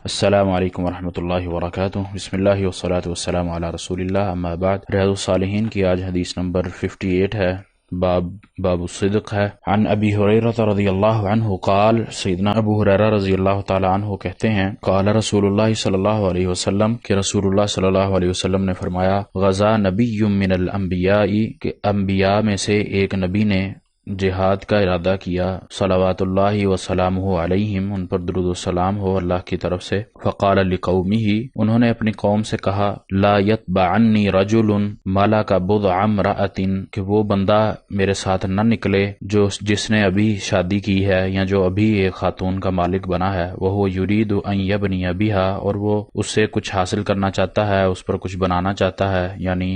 السلام علیکم ورحمۃ اللہ وبرکاتہ۔ بسم اللہ والصلاۃ والسلام علی رسول اللہ، اما بعد۔ ریاض الصالحین کی آج حدیث نمبر 58 ہے، باب الصدق ہے۔ عن ابی ہریرہ رضی اللہ عنہ قال، سیدنا ابو ہریرہ رضی اللہ تعالی عنہ کہتے ہیں، قال رسول اللہ صلی اللہ علیہ وسلم، کہ رسول اللہ صلی اللہ علیہ وسلم نے فرمایا، غزا نبی من الانبیاء، کہ انبیاء میں سے ایک نبی نے جہاد کا ارادہ کیا، صلوات اللہ وسلامہ علیہم، ان پر درود و سلام ہو اللہ کی طرف سے۔ فقال لقومہ، انہوں نے اپنی قوم سے کہا، لا یتبعنی رجل ملک بضع امرأۃ، کہ وہ بندہ میرے ساتھ نہ نکلے جس نے ابھی شادی کی ہے یا جو ابھی ایک خاتون کا مالک بنا ہے، وہو یرید ان یبنی بہا، اور وہ اس سے کچھ حاصل کرنا چاہتا ہے، اس پر کچھ بنانا چاہتا ہے، یعنی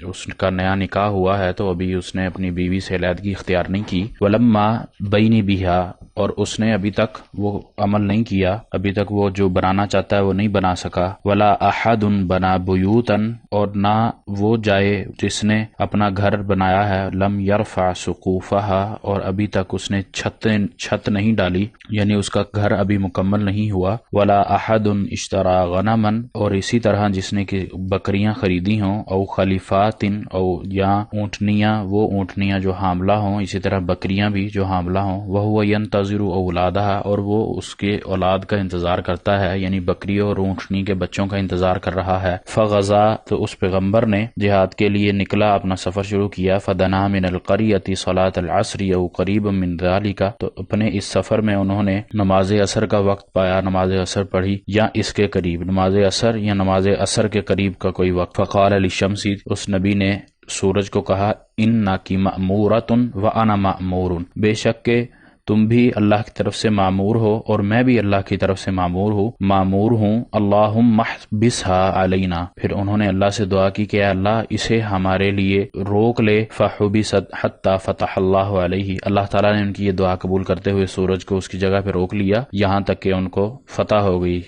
اس کا نیا نکاح ہوا ہے تو ابھی اس نے اپنی بیوی سے علیحدگی اختیار نہیں کی۔ ولما بینی بہا، اور اس نے ابھی تک وہ عمل نہیں کیا، ابھی تک وہ جو بنانا چاہتا ہے وہ نہیں بنا سکا۔ ولا احد بنا بیوتا، اور نہ وہ جائے جس نے اپنا گھر بنایا ہے، لم یرفع سقوفہا، اور ابھی تک اس نے چھت نہیں ڈالی، یعنی اس کا گھر ابھی مکمل نہیں ہوا۔ ولا احد اشترى غنما، اور اسی طرح جس نے کہ بکریاں خریدی ہوں، او خلیفات، او یا اونٹنیاں، وہ اونٹنیاں جو حاملہ ہوں، اسی طرح بکریاں بھی جو حاملہ ہوں، وہو ینتظر اولادہا، اور وہ اس کے اولاد کا انتظار کرتا ہے، یعنی بکری اور اونٹنی کے بچوں کا انتظار کر رہا ہے۔ فغزا، تو اس پیغمبر نے جہاد کے لیے نکلا، اپنا سفر شروع کیا۔ فدنا من القریۃ صلاۃ العصر او قریب من ذلک، تو اپنے اس سفر میں انہوں نے نماز عصر کا وقت پایا، نماز عصر پڑھی یا اس کے قریب، نماز عصر یا نماز عصر کے قریب کا کوئی وقت۔ فقال للشمس، اس نبی نے سورج کو کہا، انکی مأمورۃ وانا مأمور، بے شک کہ تم بھی اللہ کی طرف سے معمور ہو اور میں بھی اللہ کی طرف سے معمور ہوں۔ اللہم احبسها علینا، پھر انہوں نے اللہ سے دعا کی کہ اے اللہ اسے ہمارے لیے روک لے۔ فحبست حتی فتح اللہ علیہ، اللہ تعالیٰ نے ان کی یہ دعا قبول کرتے ہوئے سورج کو اس کی جگہ پہ روک لیا یہاں تک کہ ان کو فتح ہو گئی۔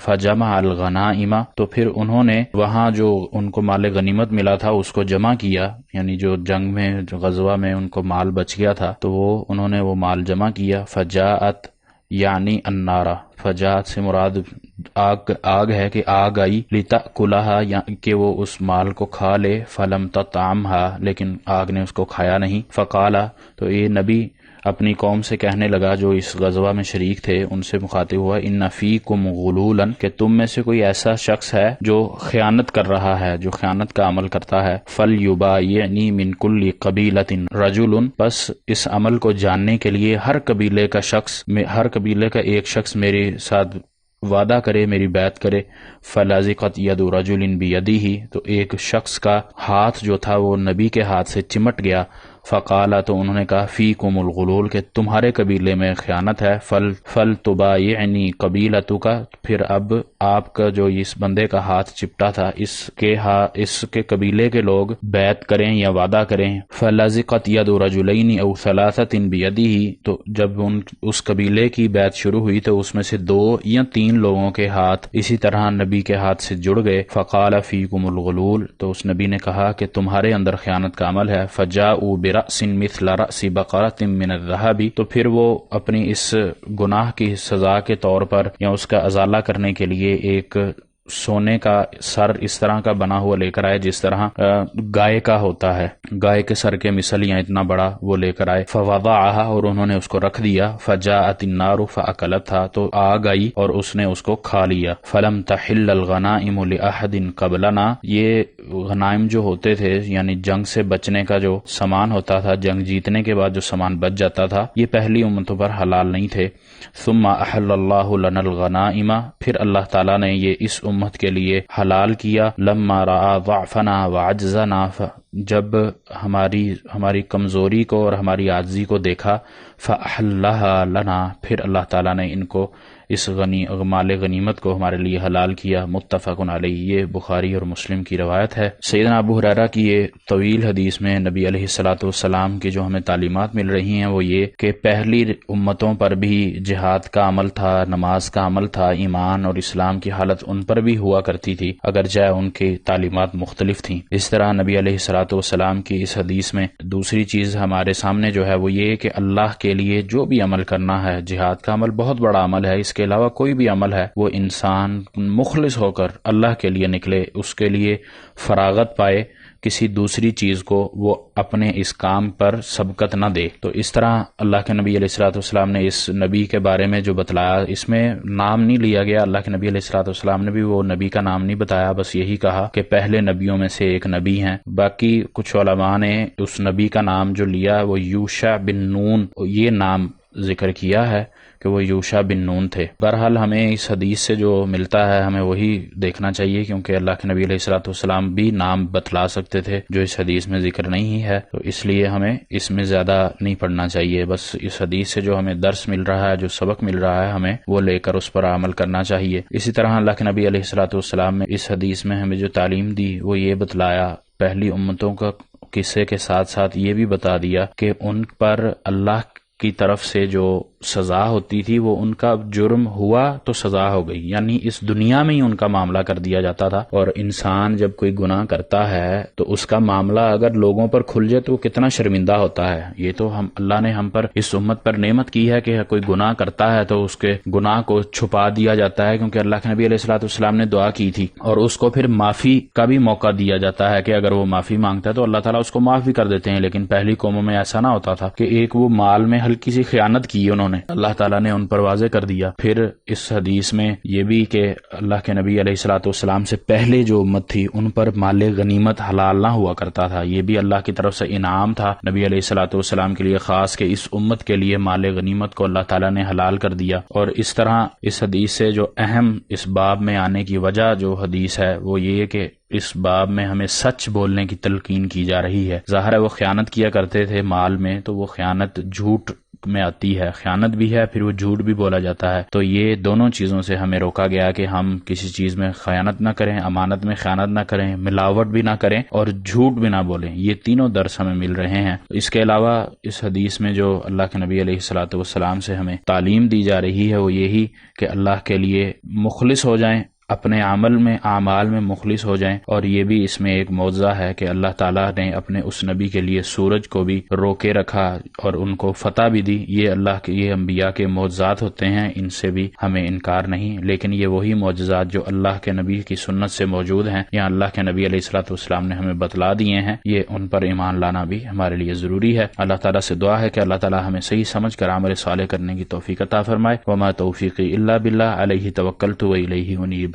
فجمع الغنائم، تو پھر انہوں نے وہاں جو ان کو مال غنیمت ملا تھا اس کو جمع کیا، یعنی جو جنگ میں جو غزوہ میں ان کو مال بچ گیا تھا تو انہوں نے وہ مال جمع کیا۔ فجاءت یعنی النار، فجاءت سے مراد آگ ہے کہ آگ آئی، لتأکلہا، کہ وہ اس مال کو کھا لے، فلم تطعمہا، لیکن آگ نے اس کو کھایا نہیں۔ فقالا، تو یہ نبی اپنی قوم سے کہنے لگا جو اس غزوہ میں شریک تھے، ان سے مخاطب ہوا، ان فیکم غلولا، کہ تم میں سے کوئی ایسا شخص ہے جو خیانت کر رہا ہے، جو خیانت کا عمل کرتا ہے۔ فلیبایعنی من کل قبیلۃ رجل، بس اس عمل کو جاننے کے لیے ہر قبیلے کا ایک شخص میرے ساتھ وعدہ کرے، میری بیعت کرے۔ فلازقت ید رجل بیدہ، تو ایک شخص کا ہاتھ جو تھا وہ نبی کے ہاتھ سے چمٹ گیا۔ فقالا، تو انہوں نے کہا، فیکم الغلول، کہ تمہارے قبیلے میں خیانت ہے۔ فلتبایعنی قبیلتک، پھر اب آپ کا جو اس بندے کا ہاتھ چپٹا تھا اس کے قبیلے کے لوگ بیعت کریں یا وعدہ کریں۔ فلازقت ید رجلین او ثلاثۃ بیدہ، تو جب اس قبیلے کی بیعت شروع ہوئی تو اس میں سے 2 یا 3 لوگوں کے ہاتھ اسی طرح نبی کے ہاتھ سے جڑ گئے۔ فقال فیکم الغلول، تو اس نبی نے کہا کہ تمہارے اندر خیانت کا عمل ہے۔ فجاءوا برأس مثل رأس بقرۃ من الذهب، تو پھر وہ اپنی اس گناہ کی سزا کے طور پر یا اس کا ازالہ کرنے کے لیے ایک سونے کا سر اس طرح کا بنا ہوا لے کر آئے جس طرح گائے کا ہوتا ہے، گائے کے سر کے مثل یا اتنا بڑا وہ لے کر آئے۔ فوضعها، اور انہوں نے اس کو رکھ دیا۔ فجاءت النار فاکلتها، تو آگ آئی اور اس نے اس کو کھا لیا۔ فلم تحل الغنائم لأحد قبلنا، یہ غنائم جو ہوتے تھے یعنی جنگ سے بچنے کا جو سامان ہوتا تھا، جنگ جیتنے کے بعد جو سامان بچ جاتا تھا، یہ پہلی امتوں پر حلال نہیں تھے۔ ثم احل اللہ لنا الغنائم، پھر اللہ تعالیٰ نے یہ اس امت کے لیے حلال کیا۔ لما رأى ضعفنا وعجزنا، جب ہماری کمزوری کو اور ہماری عاجزی کو دیکھا، فأحلها لنا، پھر اللہ تعالیٰ نے ان کو اس مال غنیمت کو ہمارے لیے حلال کیا۔ متفق علیہ، یہ بخاری اور مسلم کی روایت ہے۔ سیدنا ابو ہریرہ کی یہ طویل حدیث میں نبی علیہ الصلوۃ والسلام کی جو ہمیں تعلیمات مل رہی ہیں وہ یہ کہ پہلی امتوں پر بھی جہاد کا عمل تھا، نماز کا عمل تھا، ایمان اور اسلام کی حالت ان پر بھی ہوا کرتی تھی، اگرچہ ان کی تعلیمات مختلف تھیں۔ اس طرح نبی علیہ الصلوۃ والسلام کی اس حدیث میں دوسری چیز ہمارے سامنے جو ہے وہ یہ کہ اللہ کے لیے جو بھی عمل کرنا ہے، جہاد کا عمل بہت بڑا عمل ہے، اس کے علاوہ کوئی بھی عمل ہے وہ انسان مخلص ہو کر اللہ کے لیے نکلے، اس کے لیے فراغت پائے، کسی دوسری چیز کو وہ اپنے اس کام پر سبقت نہ دے۔ تو اس طرح اللہ کے نبی علیہ الصلوۃ والسلام نے اس نبی کے بارے میں جو بتلایا، اس میں نام نہیں لیا گیا، اللہ کے نبی علیہ الصلوۃ والسلام نے بھی وہ نبی کا نام نہیں بتایا، بس یہی کہا کہ پہلے نبیوں میں سے ایک نبی ہیں۔ باقی کچھ علماء نے اس نبی کا نام جو لیا وہ یوشع بن نون، یہ نام ذکر کیا ہے کہ وہ یوشع بن نون تھے۔ بہرحال ہمیں اس حدیث سے جو ملتا ہے ہمیں وہی دیکھنا چاہیے، کیونکہ اللہ کے نبی علیہ الصلوۃ والسلام بھی نام بتلا سکتے تھے جو اس حدیث میں ذکر نہیں ہے، تو اس لیے ہمیں اس میں زیادہ نہیں پڑھنا چاہیے۔ بس اس حدیث سے جو ہمیں درس مل رہا ہے، جو سبق مل رہا ہے، ہمیں وہ لے کر اس پر عمل کرنا چاہیے۔ اسی طرح اللہ کے نبی علیہ الصلوۃ والسلام نے اس حدیث میں ہمیں جو تعلیم دی وہ یہ بتلایا، پہلی امتوں کا قصے کے ساتھ ساتھ یہ بھی بتا دیا کہ ان پر اللہ کی طرف سے جو سزا ہوتی تھی وہ ان کا جرم ہوا تو سزا ہو گئی، یعنی اس دنیا میں ہی ان کا معاملہ کر دیا جاتا تھا۔ اور انسان جب کوئی گناہ کرتا ہے تو اس کا معاملہ اگر لوگوں پر کھل جائے تو وہ کتنا شرمندہ ہوتا ہے۔ یہ تو اللہ نے ہم پر، اس امت پر نعمت کی ہے کہ کوئی گناہ کرتا ہے تو اس کے گناہ کو چھپا دیا جاتا ہے، کیونکہ اللہ کے نبی علیہ الصلوۃ والسلام نے دعا کی تھی، اور اس کو پھر معافی کا بھی موقع دیا جاتا ہے کہ اگر وہ معافی مانگتا ہے تو اللہ تعالیٰ اس کو معاف بھی کر دیتے ہیں۔ لیکن پہلی قوموں میں ایسا نہ ہوتا تھا کہ ایک وہ مال میں ہلکی سی خیانت کی انہوں نے، اللہ تعالیٰ نے ان پر واضح کر دیا۔ پھر اس حدیث میں یہ بھی کہ اللہ کے نبی علیہ الصلوۃ والسلام سے پہلے جو امت تھی ان پر مال غنیمت حلال نہ ہوا کرتا تھا، یہ بھی اللہ کی طرف سے انعام تھا نبی علیہ الصلوۃ والسلام کے لیے خاص، کہ اس امت کے لیے مال غنیمت کو اللہ تعالیٰ نے حلال کر دیا۔ اور اس طرح اس حدیث سے جو اہم اس باب میں آنے کی وجہ جو حدیث ہے وہ یہ ہے کہ اس باب میں ہمیں سچ بولنے کی تلقین کی جا رہی ہے۔ ظاہر ہے وہ خیانت کیا کرتے تھے مال میں، تو وہ خیانت جھوٹ میں آتی ہے، خیانت بھی ہے، پھر وہ جھوٹ بھی بولا جاتا ہے، تو یہ دونوں چیزوں سے ہمیں روکا گیا کہ ہم کسی چیز میں خیانت نہ کریں، امانت میں خیانت نہ کریں، ملاوٹ بھی نہ کریں اور جھوٹ بھی نہ بولیں۔ یہ تینوں درس ہمیں مل رہے ہیں۔ اس کے علاوہ اس حدیث میں جو اللہ کے نبی علیہ الصلوۃ والسلام سے ہمیں تعلیم دی جا رہی ہے وہ یہی کہ اللہ کے لیے مخلص ہو جائیں، اپنے اعمال میں مخلص ہو جائیں۔ اور یہ بھی اس میں ایک معجزہ ہے کہ اللہ تعالیٰ نے اپنے اس نبی کے لیے سورج کو بھی روکے رکھا اور ان کو فتح بھی دی۔ یہ اللہ کے، یہ انبیاء کے معجزات ہوتے ہیں، ان سے بھی ہمیں انکار نہیں، لیکن یہ وہی معجزات جو اللہ کے نبی کی سنت سے موجود ہیں یا اللہ کے نبی علیہ الصلوۃ والسلام نے ہمیں بتلا دیے ہیں، یہ ان پر ایمان لانا بھی ہمارے لیے ضروری ہے۔ اللہ تعالیٰ سے دعا ہے کہ اللہ تعالیٰ ہمیں صحیح سمجھ کر عمل صالح کرنے کی توفیق عطا فرمائے۔ وما توفیقی الا باللہ، علیہ توکلت و الیہ انیب۔